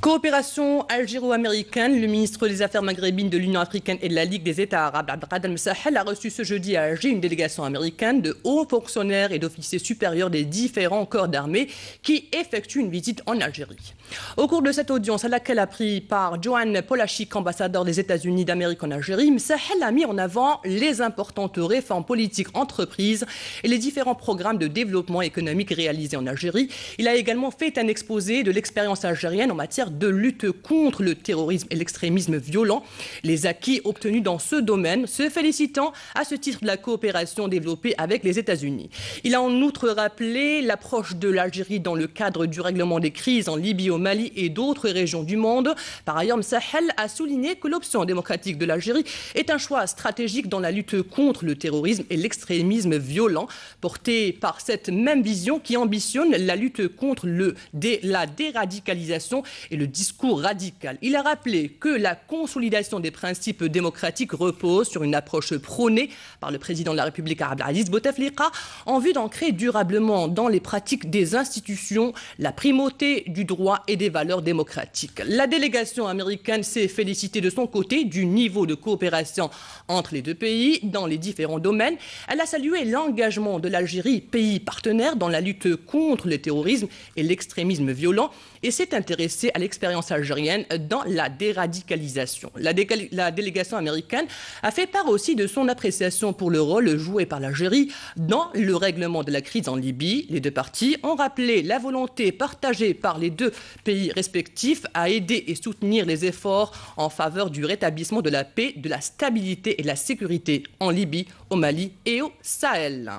Coopération algéro-américaine, le ministre des Affaires maghrébines de l'Union africaine et de la Ligue des États arabes, Abdelrahman El-Msahel, a reçu ce jeudi à Alger une délégation américaine de hauts fonctionnaires et d'officiers supérieurs des différents corps d'armée qui effectuent une visite en Algérie. Au cours de cette audience, à laquelle a pris part Joan Polachik, ambassadeur des États-Unis d'Amérique en Algérie, Msahel a mis en avant les importantes réformes politiques entreprises et les différents programmes de développement économique réalisés en Algérie. Il a également fait un exposé de l'expérience algérienne en matière de lutte contre le terrorisme et l'extrémisme violent, les acquis obtenus dans ce domaine, se félicitant à ce titre de la coopération développée avec les États-Unis. Il a en outre rappelé l'approche de l'Algérie dans le cadre du règlement des crises en Libye, au Mali et d'autres régions du monde. Par ailleurs, Msahel a souligné que l'option démocratique de l'Algérie est un choix stratégique dans la lutte contre le terrorisme et l'extrémisme violent, porté par cette même vision qui ambitionne la lutte contre la déradicalisation et le discours radical. Il a rappelé que la consolidation des principes démocratiques repose sur une approche prônée par le président de la République Abdelaziz Bouteflika en vue d'ancrer durablement dans les pratiques des institutions la primauté du droit et des valeurs démocratiques. La délégation américaine s'est félicitée de son côté du niveau de coopération entre les deux pays dans les différents domaines. Elle a salué l'engagement de l'Algérie, pays partenaire dans la lutte contre le terrorisme et l'extrémisme violent, et s'est intéressée à l'expérience algérienne dans la déradicalisation. La délégation américaine a fait part aussi de son appréciation pour le rôle joué par l'Algérie dans le règlement de la crise en Libye. Les deux parties ont rappelé la volonté partagée par les deux pays respectifs à aider et soutenir les efforts en faveur du rétablissement de la paix, de la stabilité et de la sécurité en Libye, au Mali et au Sahel.